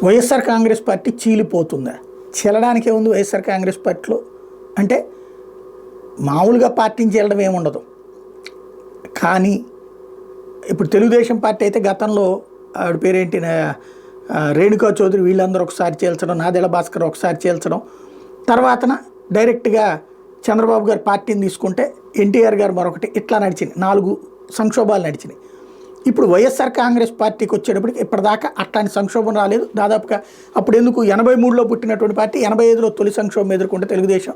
YSR Congress party చీలిపోతుందా? చీలడానికి ఏముంది వైఎస్ఆర్ కాంగ్రెస్ పార్టీలో? అంటే మామూలుగా పార్టీని చీలడం ఏముండదు. కానీ ఇప్పుడు తెలుగుదేశం పార్టీ అయితే గతంలో ఆవిడ పేరేంటి రేణుకా చౌదరి వీళ్ళందరూ ఒకసారి చేల్చడం, నాదెళ్ల భాస్కర్ ఒకసారి చేల్చడం, తర్వాతన డైరెక్ట్గా చంద్రబాబు గారు పార్టీని తీసుకుంటే ఎన్టీఆర్ గారు మరొకటి, ఇట్లా నడిచింది. 4 సంక్షోభాలు నడిచినాయి. ఇప్పుడు వైఎస్ఆర్ కాంగ్రెస్ పార్టీకి వచ్చేటప్పటికి ఇప్పటిదాకా అట్లాంటి సంక్షోభం రాలేదు. దాదాపుగా అప్పుడు ఎందుకు 83లో పుట్టినటువంటి పార్టీ 85లో తొలి సంక్షోభం ఎదుర్కొంటే తెలుగుదేశం,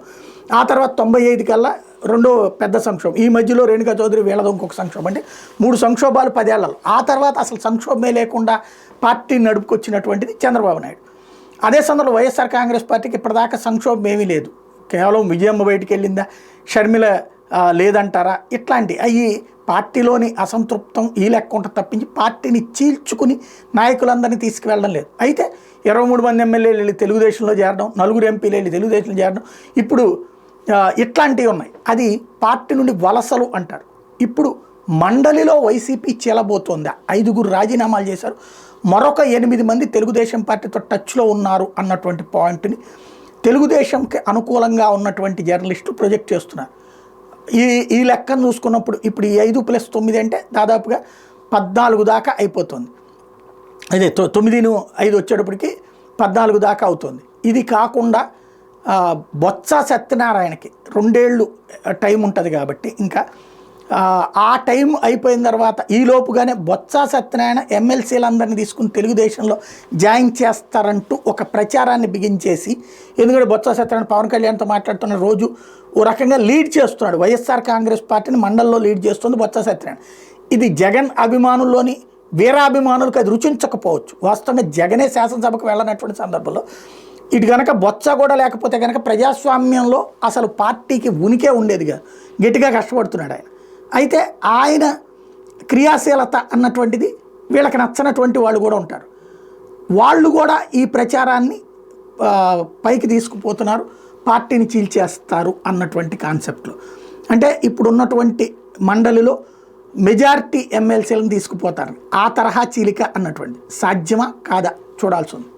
ఆ తర్వాత 95 కల్లా రెండో పెద్ద సంక్షోభం, ఈ మధ్యలో రేణుకా చౌదరి వీళ్ళది ఇంకొక సంక్షోభం, అంటే 3 సంక్షోభాలు 10 ఏళ్లలో. ఆ తర్వాత అసలు సంక్షోభమే లేకుండా పార్టీని నడుపుకొచ్చినటువంటిది చంద్రబాబు నాయుడు. అదే సందర్భంలో వైఎస్ఆర్ కాంగ్రెస్ పార్టీకి ఇప్పటిదాకా సంక్షోభం ఏమీ లేదు. కేవలం విజయమ్మ బయటికి వెళ్ళిందా, షర్మిల లేదంటారా, ఇట్లాంటి అవి పార్టీలోని అసంతృప్తం ఈ లెక్క ఉంటుంది తప్పించి పార్టీని చీల్చుకుని నాయకులందరినీ తీసుకువెళ్ళడం లేదు. అయితే 23 మంది ఎమ్మెల్యేలు వెళ్ళి తెలుగుదేశంలో చేరడం, 4 ఎంపీలు వెళ్ళి తెలుగుదేశంలో చేరడం, ఇప్పుడు ఇట్లాంటివి ఉన్నాయి. అది పార్టీ నుండి వలసలు అంటారు. ఇప్పుడు మండలిలో వైసీపీ చీలబోతోందా? 5 రాజీనామాలు చేశారు, మరొక 8 మంది తెలుగుదేశం పార్టీతో టచ్లో ఉన్నారు అన్నటువంటి పాయింట్ని తెలుగుదేశంకి అనుకూలంగా ఉన్నటువంటి జర్నలిస్టులు ప్రొజెక్ట్ చేస్తున్నారు. ఈ లెక్కను చూసుకున్నప్పుడు ఇప్పుడు ఈ 5+9 అంటే దాదాపుగా 14 దాకా అయిపోతుంది. అదే 9-5 వచ్చేటప్పటికి 14 దాకా అవుతుంది. ఇది కాకుండా బొత్స సత్యనారాయణకి 2 ఏళ్ళు టైం ఉంటుంది కాబట్టి ఇంకా ఆ టైం అయిపోయిన తర్వాత ఈ లోపుగానే బొత్స సత్యనారాయణ ఎమ్మెల్సీలందరినీ తీసుకుని తెలుగుదేశంలో జాయిన్ చేస్తారంటూ ఒక ప్రచారాన్ని బిగించేసి, ఎందుకంటే బొత్స సత్యనారాయణ పవన్ కళ్యాణ్తో మాట్లాడుతున్న రోజు ఓ రకంగా లీడ్ చేస్తున్నాడు. వైఎస్ఆర్ కాంగ్రెస్ పార్టీని మండలంలో లీడ్ చేస్తుంది బొత్స సత్యనారాయణ. ఇది జగన్ అభిమానుల్లోని వీరాభిమానులకు అది రుచించకపోవచ్చు. వాస్తవంగా జగనే శాసనసభకు వెళ్ళనటువంటి సందర్భంలో ఇటు కనుక బొత్స కూడా లేకపోతే కనుక ప్రజాస్వామ్యంలో అసలు పార్టీకి ఉనికే ఉండేది కాదు. గట్టిగా కష్టపడుతున్నాడు ఆయన. అయితే ఆయన క్రియాశీలత అన్నటువంటిది వీళ్ళకి నచ్చనటువంటి వాళ్ళు కూడా ఉంటారు. వాళ్ళు కూడా ఈ ప్రచారాన్ని పైకి తీసుకుపోతున్నారు, పార్టీని చీల్చేస్తారు అన్నటువంటి కాన్సెప్ట్లో. అంటే ఇప్పుడున్నటువంటి మండలిలో మెజారిటీ ఎమ్మెల్సీలను తీసుకుపోతారు. ఆ తరహా చీలిక అన్నటువంటి సాధ్యమా కాదా చూడాల్సి ఉంది.